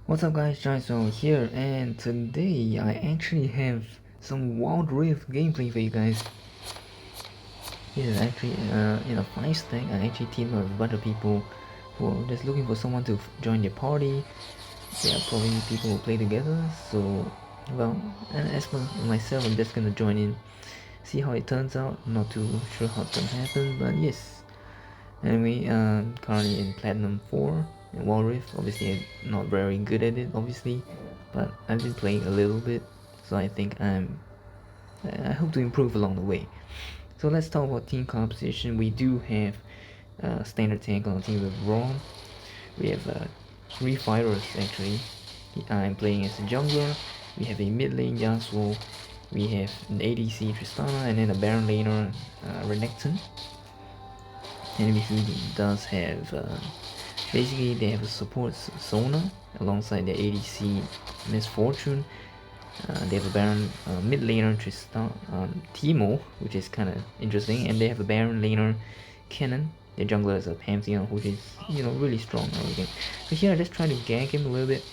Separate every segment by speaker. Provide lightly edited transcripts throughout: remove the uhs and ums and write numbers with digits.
Speaker 1: What's up guys, Jaiso here, and today I actually have some Wild Rift gameplay for you guys. This is actually in a 5-stack. I actually teamed up with a bunch of people who are just looking for someone to join their party. They are probably people who play together, so well, and as for myself, I'm just gonna join in, see how it turns out. Not too sure how it's gonna happen, but yes. Anyway, currently in Platinum 4 in Wild Rift. Obviously I'm not very good at it, obviously, but I've been playing a little bit, so I think I hope to improve along the way. So let's talk about team composition. We do have standard tank on the team with Roam. We have 3 fighters actually. I'm playing as a jungler. We have a mid lane Yasuo. We have an ADC Tristana, and then a Baron laner Renekton. And he does have basically they have a support Sona alongside their ADC Misfortune. They have a Baron mid laner Tristan Timo, which is kind of interesting, and they have a Baron laner Kennen. Their jungler is a Pantheon, which is really strong and everything. So here I just tried to gank him a little bit,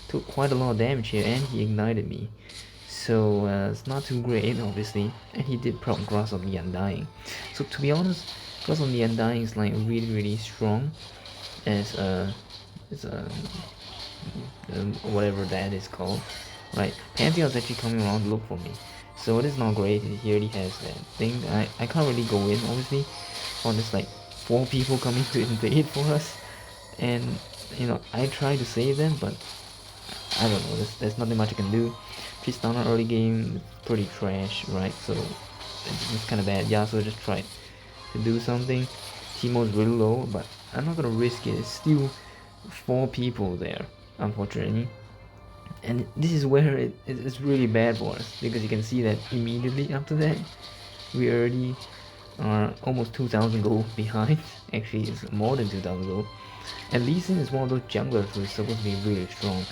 Speaker 1: took quite a lot of damage here, and he ignited me. So it's not too great, obviously, and he did proc Grass of the Undying. So to be honest, Grass of the Undying is like really strong as whatever that is called. Right, Pantheon's actually coming around to look for me, so it is not great. He already has that thing. I can't really go in, obviously. On this like 4 people coming to invade for us, and I try to save them, but I don't know. There's nothing much I can do. Tristana early game pretty trash, right? So it's kind of bad. Yasuo just tried to do something. Timo's really low, but I'm not gonna risk it. It's still 4 people there, unfortunately. And this is where it's really bad for us, because you can see that immediately after that we already are almost 2,000 gold behind. Actually, it's more than 2,000 gold. And Lee Sin is one of those junglers who is supposed to be really strong.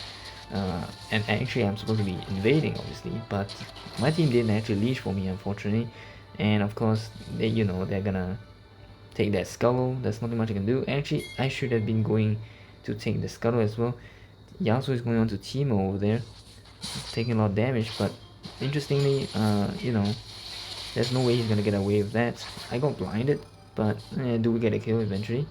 Speaker 1: And actually I'm supposed to be invading, obviously, but my team didn't actually leash for me, unfortunately. And of course they're gonna take that scuttle. There's nothing much I can do. Actually, I should have been going to take the scuttle as well. Yasuo is going on to Timo over there, taking a lot of damage, but interestingly, there's no way he's gonna get away with that. I got blinded, but do we get a kill eventually?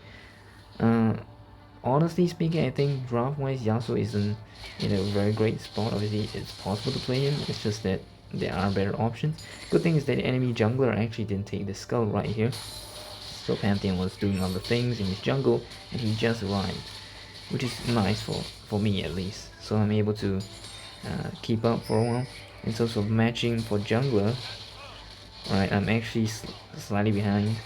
Speaker 1: Honestly speaking, I think draft-wise, Yasuo isn't in a very great spot. Obviously, it's possible to play him. It's just that there are better options. Good thing is that the enemy jungler actually didn't take the skull right here. So Pantheon was doing other things in his jungle, and he just arrived, which is nice for me at least. So I'm able to keep up for a while. In terms of matching for jungler, right, I'm actually slightly behind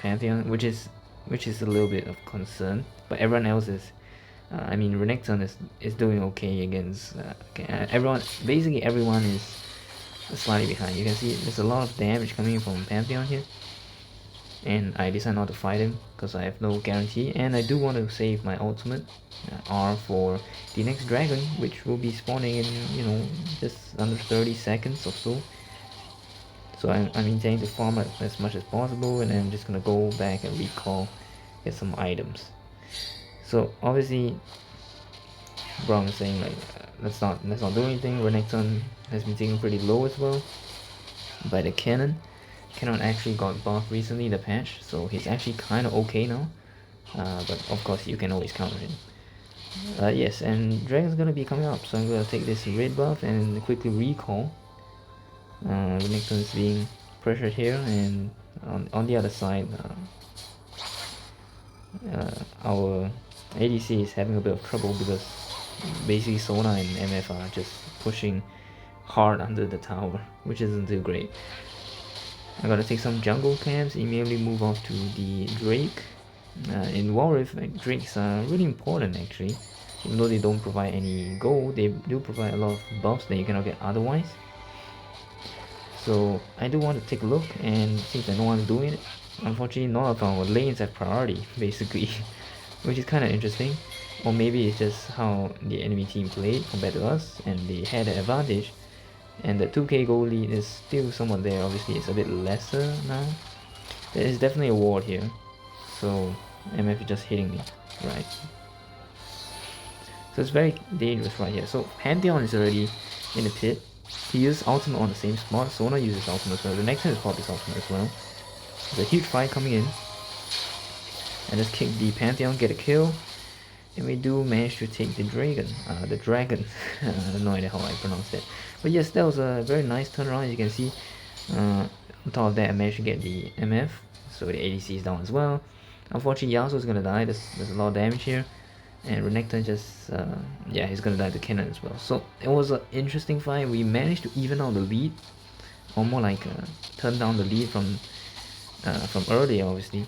Speaker 1: Pantheon, which is a little bit of concern. But everyone else is, I mean, Renekton is doing okay against everyone. Basically, everyone is slightly behind. You can see there's a lot of damage coming from Pantheon here, and I decide not to fight him because I have no guarantee. And I do want to save my ultimate R for the next dragon, which will be spawning in just under 30 seconds or so. So I'm intending to farm it as much as possible, and then I'm just gonna go back and recall, get some items. So obviously, Brown is saying like let's not do anything. Renekton has been taken pretty low as well by the cannon. Cannon actually got buffed recently, the patch, so he's actually kind of okay now. But of course you can always counter him. Yes, and Dragon's gonna be coming up, so I'm gonna take this red buff and quickly recall. Renekton is being pressured here, and on the other side, our ADC is having a bit of trouble because basically Sona and MF are just pushing hard under the tower, which isn't too great. I gotta take some jungle camps, immediately move off to the Drake. In Wild Rift, Drakes are really important actually. Even though they don't provide any gold, they do provide a lot of buffs that you cannot get otherwise. So I do want to take a look, and since no one's doing it, unfortunately none of our lanes have priority basically, which is kind of interesting. Or maybe it's just how the enemy team played compared to us, and they had an advantage. And the 2k gold lead is still somewhat there. Obviously it's a bit lesser now. There is definitely a ward here, so MF is just hitting me, right? So it's very dangerous right here. So Pantheon is already in the pit. He uses ultimate on the same spot. Sona uses ultimate as well. The next one is probably ultimate as well. There's a huge fight coming in. I just kick the Pantheon, get a kill. And we do manage to take the dragon. I have no idea how I pronounce that. But yes, that was a very nice turnaround. As you can see, on top of that, I managed to get the MF. So the ADC is down as well. Unfortunately, Yasuo is gonna die. There's a lot of damage here. And Renekton just, yeah, he's gonna die to cannon as well. So it was an interesting fight. We managed to even out the lead. Or more like turn down the lead from earlier, obviously.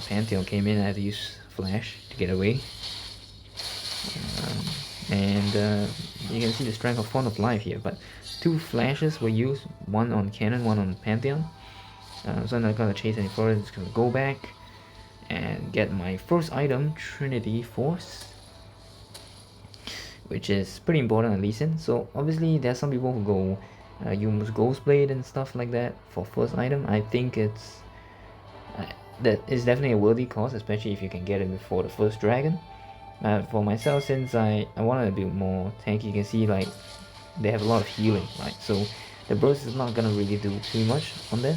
Speaker 1: Pantheon came in, I had to use Flash to get away. And you can see the strength of Font of Life here, but 2 flashes were used, one on cannon, one on Pantheon. So I'm not gonna chase any further, I'm just gonna go back and get my first item, Trinity Force, which is pretty important on Lee Sin. So obviously there's some people who go use Ghost Blade and stuff like that for first item. I think it's that is definitely a worthy cost, especially if you can get it before the first dragon. For myself, since I wanted to be more tanky, you can see like they have a lot of healing, right? So the burst is not gonna really do too much on them.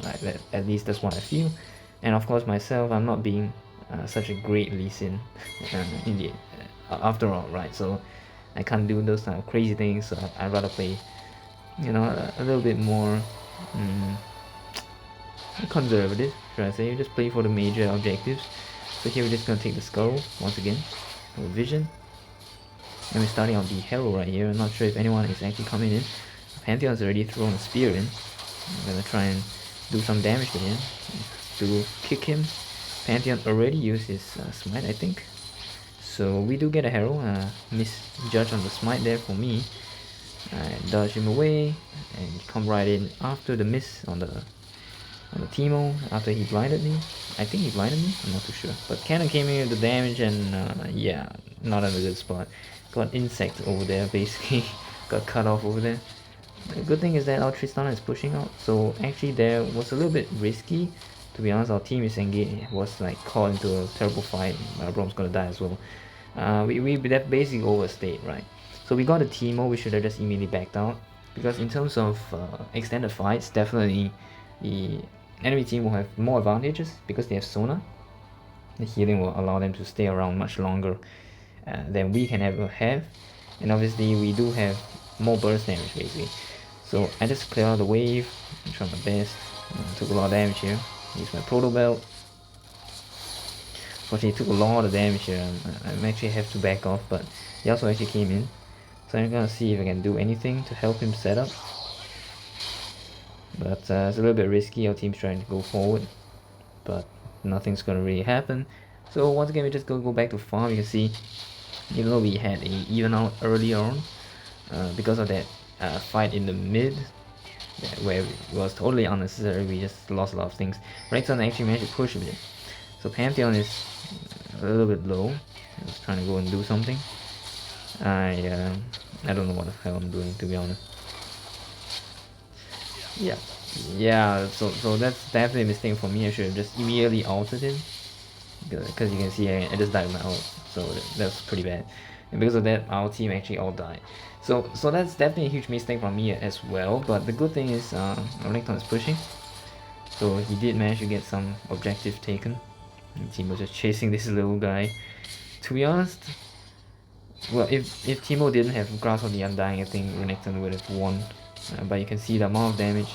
Speaker 1: Like that, at least that's what I feel. And of course myself, I'm not being such a great Lee Sin in the after all, right? So I can't do those kind of crazy things. So I'd rather play, you know, a little bit more conservative, should I say? Just play for the major objectives. So here we're just gonna take the skull once again, with vision. And we're starting on the hero right here. I'm not sure if anyone is actually coming in. Pantheon's already thrown a spear in. I'm gonna try and do some damage to him, to kick him. Pantheon already used his Smite, I think. So we do get a hero. Misjudge on the Smite there for me. I dodge him away and come right in after the miss on the Teemo after he blinded me. I think he blinded me, I'm not too sure. But Cannon came in with the damage and yeah, not in a good spot. Got insect over there basically. Got cut off over there. The good thing is that our Tristana is pushing out, so actually there was a little bit risky. To be honest, our team is engaged, was like caught into a terrible fight. Brom's gonna die as well. We basically overstayed, right? So we got a Teemo, we should have just immediately backed out. Because in terms of extended fights, definitely the enemy team will have more advantages because they have Sona. The healing will allow them to stay around much longer than we can ever have. And obviously we do have more burst damage basically. So I just clear out the wave, I try my best. Took a lot of damage here. Use my Protobelt. Unfortunately, took a lot of damage here. I actually have to back off, but he also actually came in. So I'm gonna see if I can do anything to help him set up. But it's a little bit risky, our team's trying to go forward. But nothing's gonna really happen. So once again, we just go back to farm. You can see, even though we had a even out earlier on, because of that fight in the mid, where it was totally unnecessary, we just lost a lot of things. Renekton actually managed to push a bit. So Pantheon is a little bit low. I was trying to go and do something. I don't know what the hell I'm doing, to be honest. Yeah, so that's definitely a mistake for me. I should have just immediately altered him, because you can see I just died with my ult, so that's pretty bad. And because of that, our team actually all died. So that's definitely a huge mistake from me as well. But the good thing is Renekton is pushing, so he did manage to get some objective taken. And the team was just chasing this little guy. To be honest, well, if Teemo didn't have Grasp of the Undying, I think Renekton would have won. But you can see the amount of damage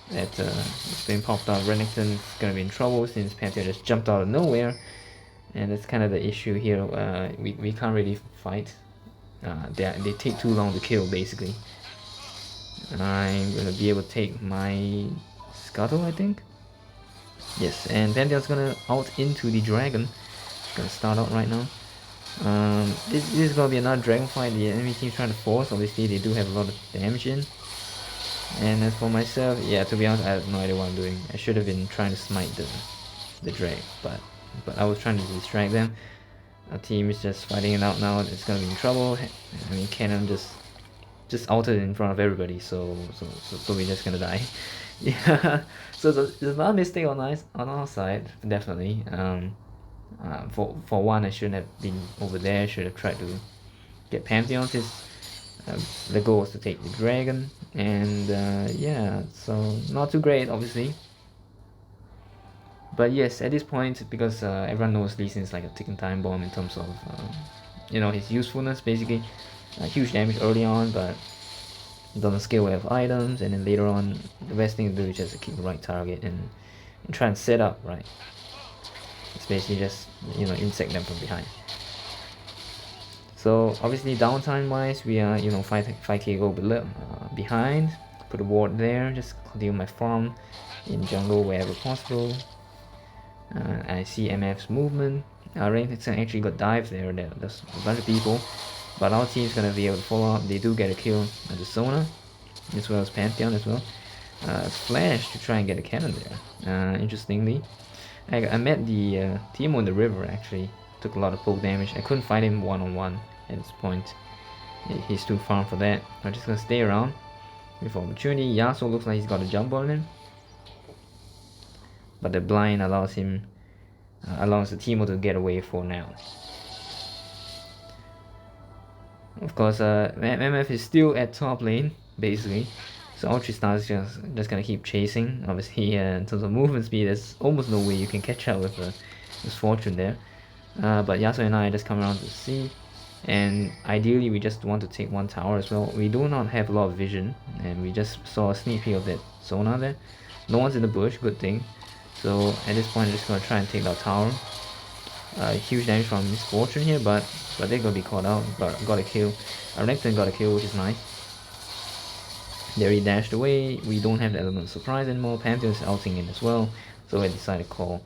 Speaker 1: that is being popped out. Renekton is gonna be in trouble since Pantheon just jumped out of nowhere, and that's kind of the issue here. We can't really fight. They take too long to kill, basically. I'm gonna be able to take my Scuttle, I think. Yes, and Pantheon's gonna out into the dragon. It's gonna start out right now. This is gonna be another dragon fight. The enemy team's trying to force. Obviously, they do have a lot of damage in. And as for myself, yeah, to be honest, I have no idea what I'm doing. I should have been trying to smite the drag, but I was trying to distract them. Our team is just fighting it out now. It's gonna be in trouble. I mean, Cannon just altered in front of everybody, so we're just gonna die. Yeah. So there's not a mistake on our side, definitely. For one, I shouldn't have been over there. I should have tried to get Pantheon. The goal was to take the dragon, and yeah, so not too great, obviously. But yes, at this point, because everyone knows Lee Sin is like a ticking time bomb in terms of his usefulness, basically. Huge damage early on, but doesn't scale well with items, and then later on, the best thing to do is just to keep the right target and try and set up right. It's basically just insect them from behind. So obviously downtime wise, we are 5k go behind. Put a ward there, just continue my farm in jungle wherever possible. I see MF's movement. Renekton actually got dive there. There's a bunch of people, but our team's gonna be able to follow up. They do get a kill at the Sona, as well as Pantheon as well. Flash to try and get a cannon there. Interestingly, I met the team on the river actually. Took a lot of poke damage. I couldn't fight him one-on-one at this point. He's too far for that. I'm just gonna stay around with opportunity. Yasuo looks like he's got a jump on him, but the blind allows him, allows the Teemo to get away for now. Of course, MF is still at top lane basically, so all Tristan is just gonna keep chasing. Obviously, in terms of movement speed, there's almost no way you can catch up with this Fortune there. But Yasuo and I just come around to see, and ideally we just want to take one tower as well. We do not have a lot of vision, and we just saw a sneak peek of that Sona there. No one's in the bush, good thing. So at this point I'm just gonna try and take that tower. Huge damage from Miss Fortune here, but they're gonna be caught out. But got a kill. Renekton got a kill, which is nice. There he dashed away. We don't have the element of surprise anymore. Pantheon is outing in as well, so I decided to call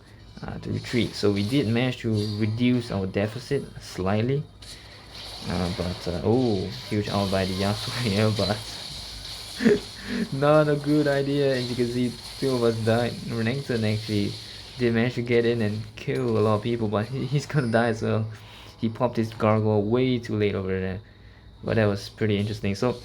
Speaker 1: to retreat. So we did manage to reduce our deficit slightly, but oh, huge out by the Yasuo here, but not a good idea. As you can see, two of us died. Renekton actually did manage to get in and kill a lot of people, but he's gonna die as well. He popped his gargoyle way too late over there, but that was pretty interesting. So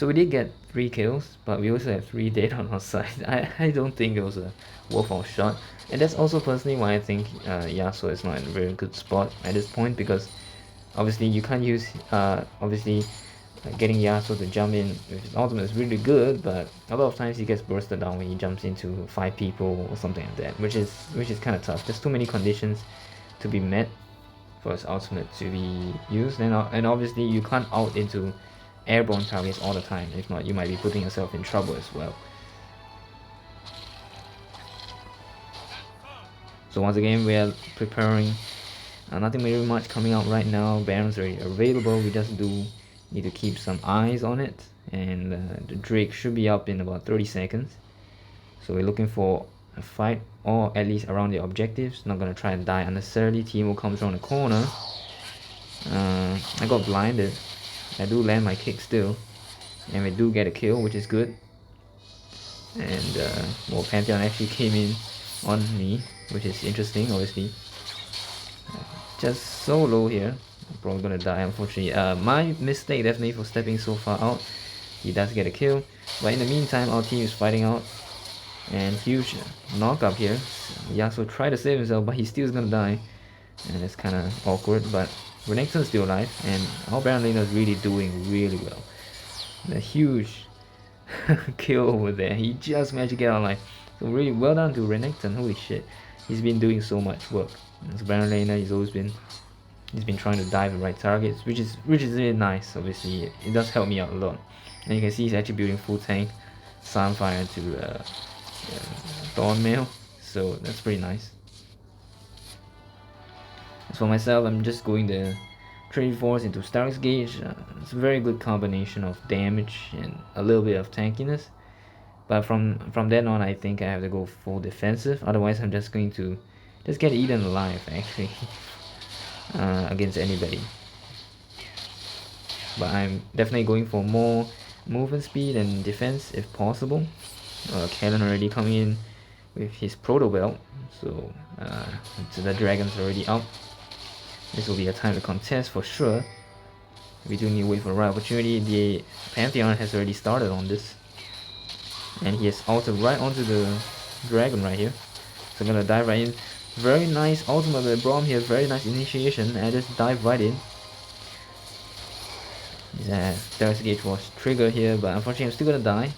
Speaker 1: we did get 3 kills, but we also have 3 dead on our side. I don't think it was a worthwhile shot, and that's also personally why I think Yasuo is not in a very good spot at this point, because obviously you can't use getting Yasuo to jump in with his ultimate is really good, but a lot of times he gets bursted down when he jumps into 5 people or something like that, which is kind of tough. There's too many conditions to be met for his ultimate to be used, and obviously you can't out into airborne targets all the time. If not, you might be putting yourself in trouble as well. So once again, we are preparing. Nothing very much coming out right now. Baron's already available. We just do need to keep some eyes on it, and the Drake should be up in about 30 seconds. So we're looking for a fight, or at least around the objectives. Not gonna try and die unnecessarily. Teemo comes around the corner. I got blinded. I do land my kick still, and we do get a kill, which is good. And well, Pantheon actually came in on me, which is interesting. Obviously, just so low here. I'm probably gonna die, unfortunately. My mistake definitely for stepping so far out. He does get a kill, but in the meantime our team is fighting out, and huge knock up here. Yasuo tried to save himself, but he still is gonna die, and it's kind of awkward. But Renekton's still alive, and our Baron laner is really doing really well. The huge kill over there. He just managed to get out alive. So really well done to Renekton. Holy shit, he's been doing so much work. As Baron laner, he's been trying to dive the right targets, which is really nice. Obviously, it does help me out a lot. And you can see he's actually building full tank, Sunfire to Thornmail, so that's pretty nice. As for myself, I'm just going the Trinity Force into Sterak's Gage. It's a very good combination of damage and a little bit of tankiness. But from then on, I think I have to go full defensive. Otherwise, I'm just going to get eaten alive, actually, against anybody. But I'm definitely going for more movement speed and defense if possible. Kellen already coming in with his Protobelt, so the dragon's already out. This will be a time to contest for sure. We do need to wait for the right opportunity. The Pantheon has already started on this, and he has ulted right onto the dragon right here. So I'm gonna dive right in. Very nice ultimate by Braum here, very nice initiation, and just dive right in. Yeah, Sterak's Gage was triggered here, but unfortunately I'm still gonna die.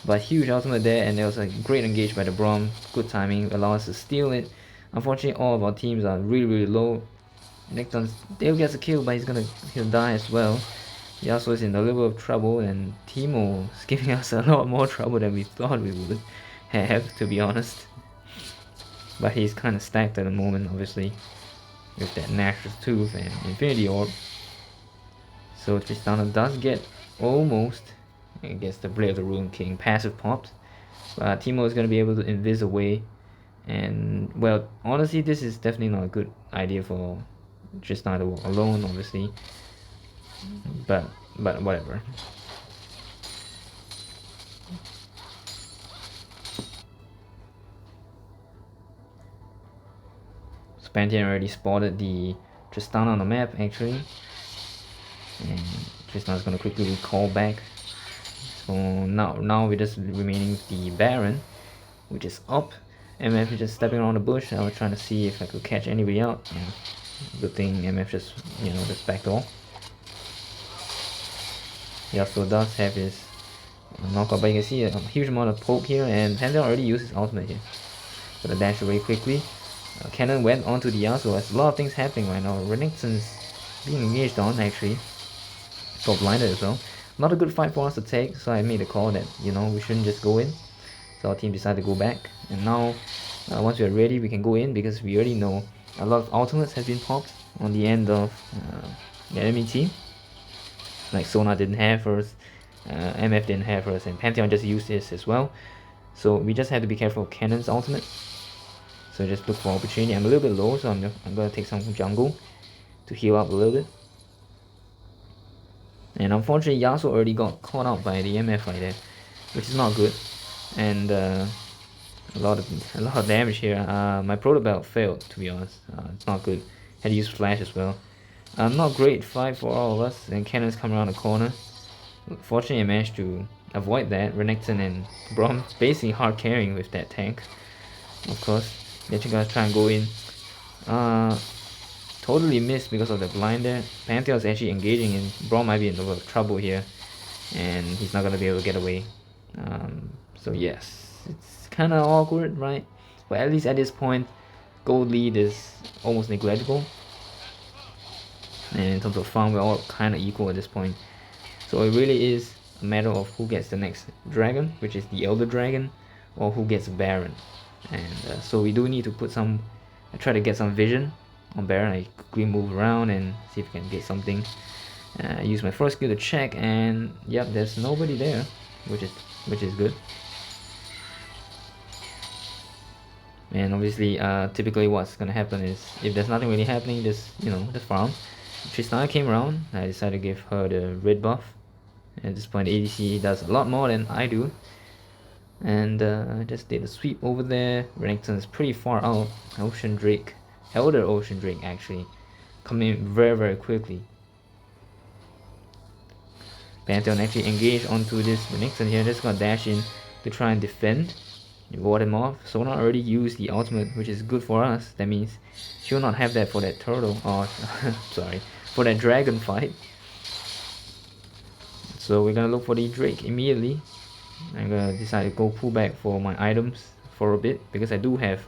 Speaker 1: But huge ultimate there, and there was a great engage by the Braum. Good timing, allow us to steal it. Unfortunately, all of our teams are really low. Necton's Dale gets a kill, but he'll die as well. Yasuo is in a little bit of trouble, and Teemo is giving us a lot more trouble than we thought we would have, to be honest. But he's kind of stacked at the moment, obviously, with that Nashor's Tooth and Infinity Orb. So Tristana does get almost, I guess, the Blade of the Ruined King passive popped. But Teemo is going to be able to invis away. And, well, honestly, this is definitely not a good idea for Tristana to walk alone, obviously. But whatever. So Pantheon already spotted the Tristana on the map, actually. And Tristana's gonna quickly recall back. So now we're just remaining with the Baron, which is up. MF is just stepping around the bush. I was trying to see if I could catch anybody out. And good thing MF just, just backed off. Yasuo does have his knockout, but you can see a huge amount of poke here, and Pantheon already used his ultimate here. Gonna dash away quickly. Cannon went onto the Yasuo. There's a lot of things happening right now. Renekton's being engaged on, actually. Got blinded as well. Not a good fight for us to take, so I made a call that, we shouldn't just go in. So our team decided to go back. And now, once we are ready, we can go in, because we already know a lot of ultimates have been popped on the end of the enemy team. Like Sona didn't have hers, MF didn't have hers, and Pantheon just used this as well. So we just have to be careful of Cannon's ultimate. So just look for opportunity. I'm a little bit low, so I'm gonna take some jungle to heal up a little bit. And unfortunately, Yasuo already got caught out by the MF right there, which is not good. And a lot of damage here. My Protobelt failed, to be honest. It's not good. Had to use flash as well. Not great fight for all of us, and Cannons come around the corner. Fortunately, I managed to avoid that. Renekton and Braum basically hard carrying with that tank. Of course, they're gonna try and go in. Totally missed because of the blind there. Pantheon is actually engaging, and Braum might be in a little trouble here, and he's not gonna be able to get away. So yes, it's kind of awkward, right? But at least at this point, gold lead is almost negligible. And in terms of farm, we're all kind of equal at this point. So it really is a matter of who gets the next dragon, which is the Elder Dragon, or who gets Baron. And so we do need to put some, I try to get some vision on Baron. I quickly move around and see if I can get something. I use my first skill to check, and yep, there's nobody there, which is good. And obviously, typically what's gonna happen is, if there's nothing really happening, just farm. Tristana came around. I decided to give her the red buff. At this point, ADC does a lot more than I do. And I just did a sweep over there. Renekton is pretty far out. Ocean Drake, Elder Ocean Drake actually, coming very quickly. Pantheon actually engaged onto this Renekton here. Just gonna dash in to try and defend. You ward him off. Sona already used the ultimate, which is good for us. That means she'll not have that for that turtle. Oh, sorry, for that dragon fight. So we're gonna look for the Drake immediately. I'm gonna decide to go pull back for my items for a bit, because I do have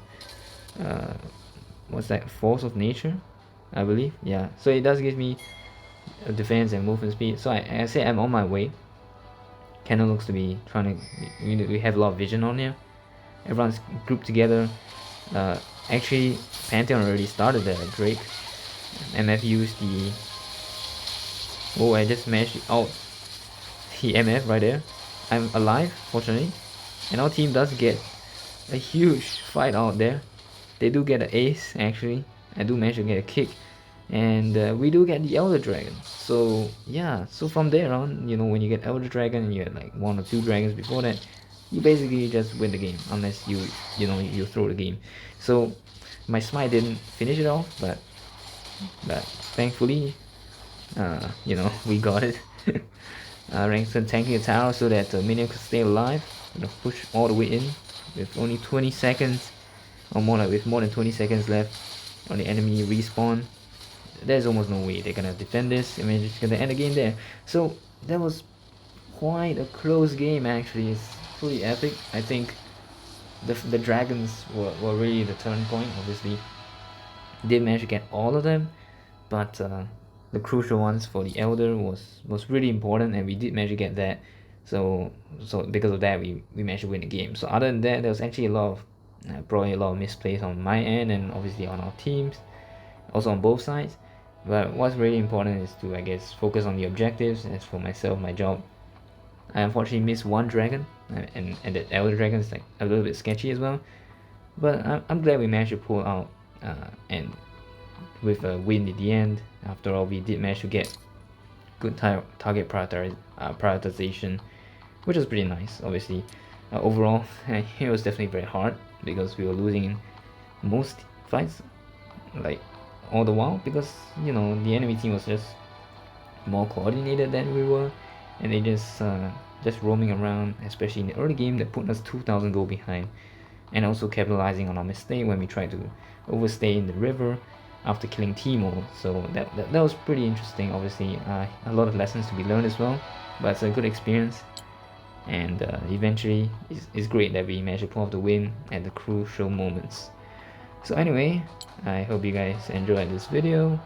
Speaker 1: what's that, Force of Nature, I believe. Yeah, so it does give me defense and movement speed. So I say I'm on my way. Cannon looks to be trying to, we have a lot of vision on here. Everyone's grouped together. Actually, Pantheon already started the Drake. MF used the, oh, I just managed to out the MF right there. I'm alive, fortunately, and our team does get a huge fight out there. They do get an ace, actually. I do manage to get a kick, and we do get the Elder Dragon. So yeah, so from there on, when you get Elder Dragon and you had like 1 or 2 dragons before that, you basically just win the game, unless you throw the game. So my Smite didn't finish it off, but thankfully, we got it. Renekton tanking a tower so that the minion could stay alive. Gonna push all the way in with only 20 seconds. or more like with more than 20 seconds left on the enemy respawn, there's almost no way they're gonna defend this. I mean, it's gonna end the game there. So that was quite a close game actually. It's pretty epic. I think the dragons were really the turning point. Obviously, didn't manage to get all of them, but the crucial ones for the elder was really important, and we did manage to get that. So because of that, we managed to win the game. So other than that, there was actually a lot of probably a lot of misplays on my end and obviously on our teams, also on both sides. But what's really important is to, I guess, focus on the objectives. As for myself, my job, I unfortunately missed one dragon, and the elder dragon is like a little bit sketchy as well. But I'm glad we managed to pull out and with a win in the end. After all, we did manage to get good target prioritization, which was pretty nice. Obviously, overall, it was definitely very hard because we were losing in most fights, like all the while, because you know the enemy team was just more coordinated than we were, and they just roaming around, especially in the early game, that put us 2,000 gold behind, and also capitalizing on our mistake when we tried to overstay in the river after killing Timo. So that was pretty interesting. Obviously, a lot of lessons to be learned as well, but it's a good experience. And eventually, it's great that we managed to pull off the win at the crucial moments. So anyway, I hope you guys enjoyed this video.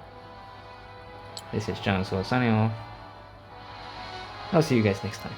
Speaker 1: This is John, so signing off. I'll see you guys next time.